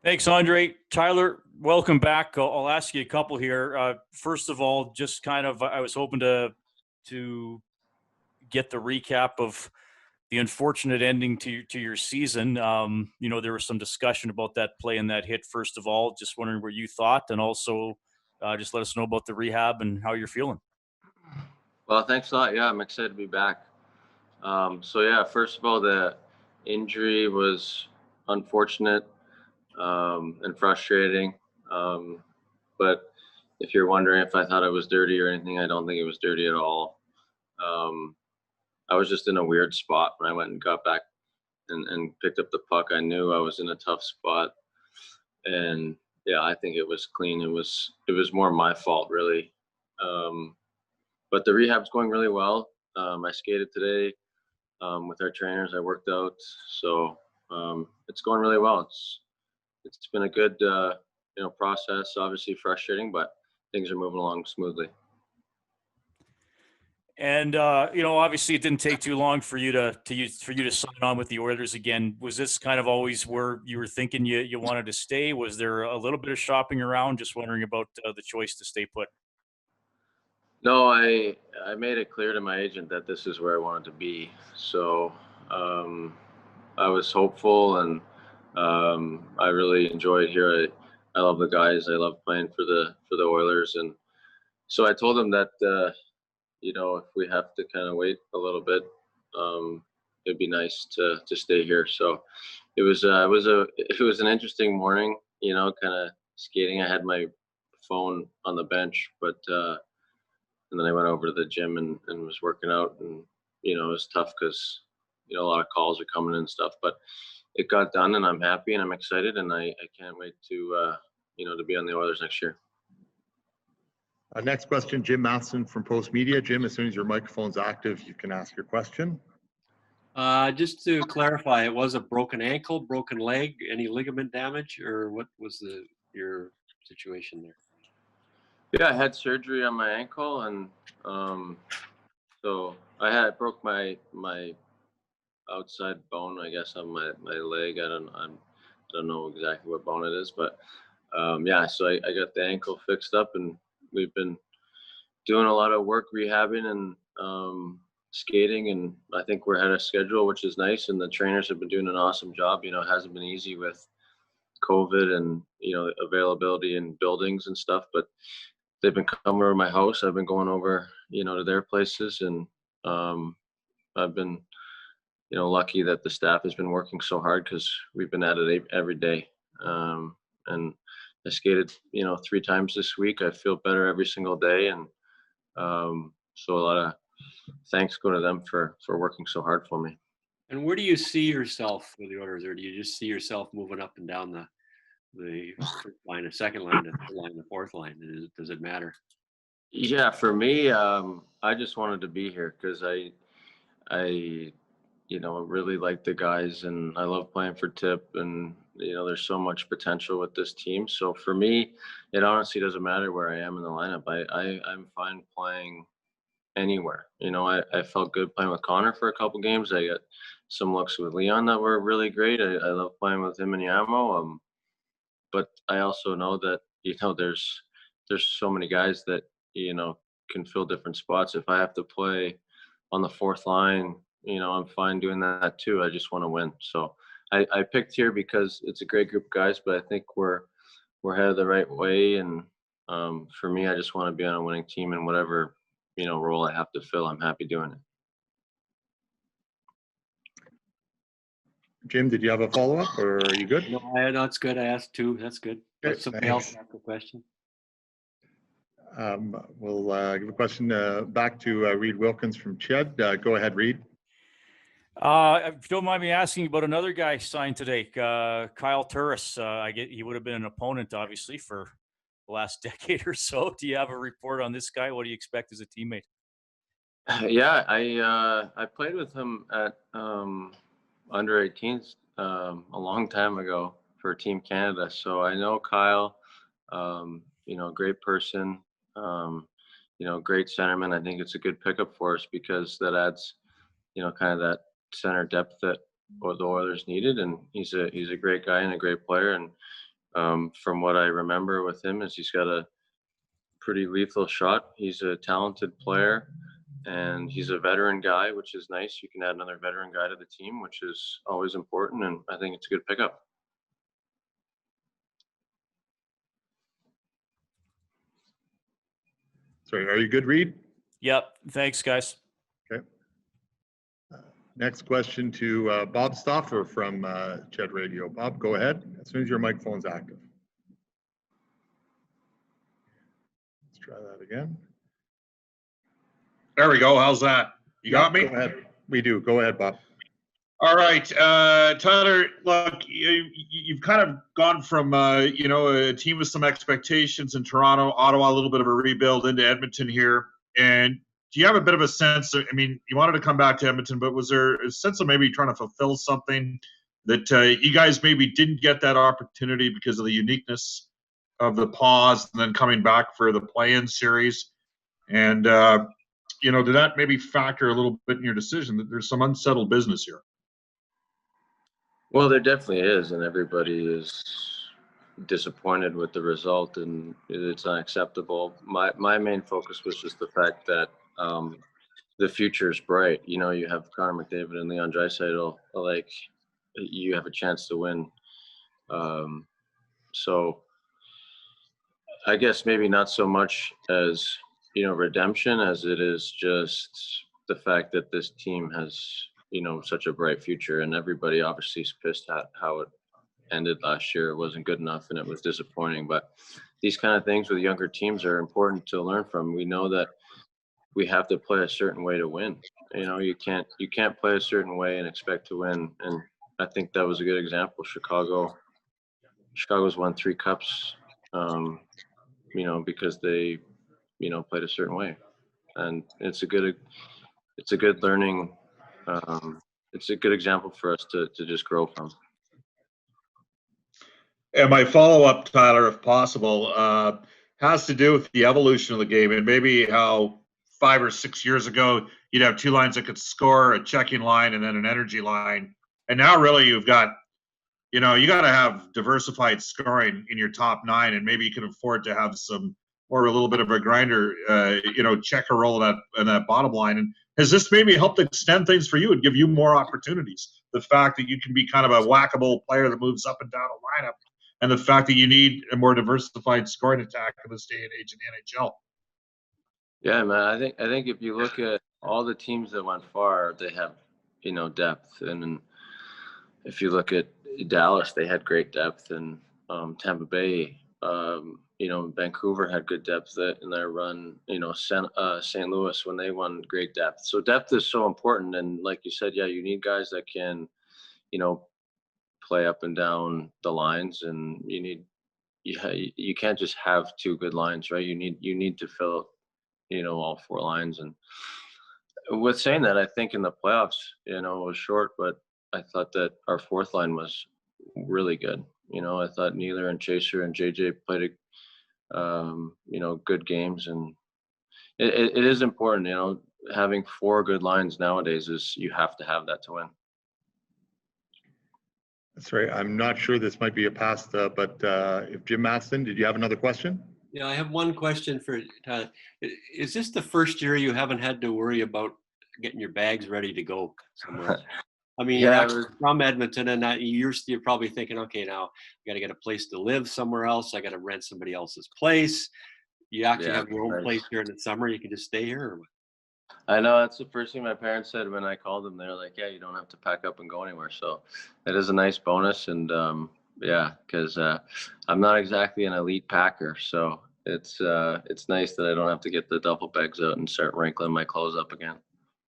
Thanks, Andre. Tyler, welcome back. I'll ask you a couple here. First of all, just kind of, I was hoping to get the recap of the unfortunate ending to your season. There was some discussion about that play and that hit. First of all, just wondering what you thought, and also just let us know about the rehab and how you're feeling. Well, thanks a lot. Yeah, I'm excited to be back. First of all, the injury was unfortunate and frustrating. But if you're wondering if I thought it was dirty or anything, I don't think it was dirty at all. I was just in a weird spot when I went and got back and picked up the puck. I knew I was in a tough spot, and yeah, I think it was clean. It was more my fault, really. But the rehab's going really well. I skated today with our trainers. I worked out, so it's going really well. It's been a good process. Obviously frustrating, but things are moving along smoothly. And obviously, it didn't take too long for you to sign on with the Oilers again. Was this kind of always where you were thinking you wanted to stay? Was there a little bit of shopping around? Just wondering about the choice to stay put. No, I made it clear to my agent that this is where I wanted to be. So I was hopeful, and I really enjoyed here. I love the guys. I love playing for the Oilers, and so I told them that if we have to kind of wait a little bit, it'd be nice to stay here. So it was an interesting morning. Kind of skating. I had my phone on the bench, but and then I went over to the gym and was working out, and it was tough because a lot of calls are coming in and stuff, but it got done, and I'm happy and I'm excited, and I can't wait to to be on the Oilers next year. Next question, Jim Matheson from Post Media. Jim, as soon as your microphone's active, you can ask your question. Just to clarify, it was a broken ankle, broken leg, any ligament damage, or what was your situation there? Yeah, I had surgery on my ankle, and so I broke my outside bone, I guess, on my leg. I don't know exactly what bone it is, but so I got the ankle fixed up, and we've been doing a lot of work rehabbing and skating, and I think we're ahead of schedule, which is nice. And the trainers have been doing an awesome job. It hasn't been easy with COVID and availability in buildings and stuff, but they've been coming over my house. I've been going over to their places, and I've been lucky that the staff has been working so hard because we've been at it every day. And I skated 3 times this week. I feel better every single day, and so a lot of thanks go to them for working so hard for me. And where do you see yourself with the Oilers, or do you just see yourself moving up and down the first line, the second line, the third line, the fourth line? Does it matter? Yeah, for me, I just wanted to be here because I really like the guys, and I love playing for Tip, and there's so much potential with this team. So for me, it honestly doesn't matter where I am in the lineup. I'm fine playing anywhere. I felt good playing with Connor for a couple games. I got some looks with Leon that were really great. I love playing with him and Yamo. But I also know that there's so many guys that can fill different spots. If I have to play on the fourth line, I'm fine doing that too. I just want to win. So I picked here because it's a great group of guys, but I think we're headed the right way. And for me, I just want to be on a winning team, and whatever role I have to fill, I'm happy doing it. Jim, did you have a follow-up, or are you good? No, it's good. I asked 2. That's good. Okay, somebody else ask a question. We'll give a question back to Reed Wilkins from Ched. Go ahead, Reed. If you don't mind me asking about another guy signed today, Kyle Turris. He would have been an opponent, obviously, for the last decade or so. Do you have a report on this guy? What do you expect as a teammate? Yeah, I played with him at under 18s a long time ago for Team Canada. So I know Kyle, great person, great centerman. I think it's a good pickup for us because that adds, kind of that center depth that the Oilers needed. And he's a great guy and a great player. And, from what I remember with him is he's got a pretty lethal shot. He's a talented player, and he's a veteran guy, which is nice. You can add another veteran guy to the team, which is always important, and I think it's a good pickup. Sorry, are you good, Reed? Yep. Thanks, guys. Okay. Next question to Bob Stauffer from Ched Radio. Bob, go ahead as soon as your microphone's active. Let's try that again. There we go. How's that? You got me? Go ahead. We do. Go ahead, Bob. All right. Tyler, look, you've kind of gone from, a team with some expectations in Toronto, Ottawa, a little bit of a rebuild into Edmonton here. And do you have a bit of a sense, I mean, you wanted to come back to Edmonton, but was there a sense of maybe trying to fulfill something that you guys maybe didn't get that opportunity because of the uniqueness of the pause and then coming back for the play-in series? And, did that maybe factor a little bit in your decision that there's some unsettled business here? Well, there definitely is, and everybody is disappointed with the result, and it's unacceptable. My main focus was just the fact that the future is bright. You have Connor McDavid and Leon Draisaitl, like you have a chance to win. So I guess maybe not so much as redemption as it is just the fact that this team has such a bright future, and everybody obviously is pissed at how it ended last year. It wasn't good enough and it was disappointing, but these kind of things with younger teams are important to learn from. We know that we have to play a certain way to win. You can't play a certain way and expect to win. And I think that was a good example. Chicago's won 3 cups, because they, played a certain way. And it's a good learning. It's a good example for us to just grow from. And my follow-up, Tyler, if possible, has to do with the evolution of the game and maybe how 5 or 6 years ago you'd have 2 lines that could score, a checking line and then an energy line. And now really you've got, you got to have diversified scoring in your top 9, and maybe you can afford to have some or a little bit of a grinder, checker roll in that bottom line. And has this maybe helped extend things for you and give you more opportunities? The fact that you can be kind of a whackable player that moves up and down a lineup, and the fact that you need a more diversified scoring attack in this day and age in the NHL. Yeah, man. I think if you look at all the teams that went far, they have, depth. And if you look at Dallas, they had great depth, and Tampa Bay, Vancouver had good depth in their run. St. Louis, when they won, great depth. So depth is so important. And like you said, yeah, you need guys that can, play up and down the lines, and you can't just have 2 good lines, right? You need to fill, all 4 lines. And with saying that, I think in the playoffs, it was short, but I thought that our 4th line was really good. I thought Nealer and Chaser and JJ played good games, and it is important. Having 4 good lines nowadays you have to have that to win. That's right. I'm not sure this might be a pass, but if Jim Matheson, did you have another question? Yeah, I have one question for Tyler. Is this the first year you haven't had to worry about getting your bags ready to go somewhere? I mean, Yeah, you're from Edmonton, and you're probably thinking, okay, now I got to get a place to live somewhere else. I got to rent somebody else's place. You actually have your own place here in the summer. You can just stay here. Or what? I know, that's the first thing my parents said when I called them. They're like, yeah, you don't have to pack up and go anywhere. So it is a nice bonus. And because I'm not exactly an elite packer. So it's nice that I don't have to get the duffel bags out and start wrinkling my clothes up again.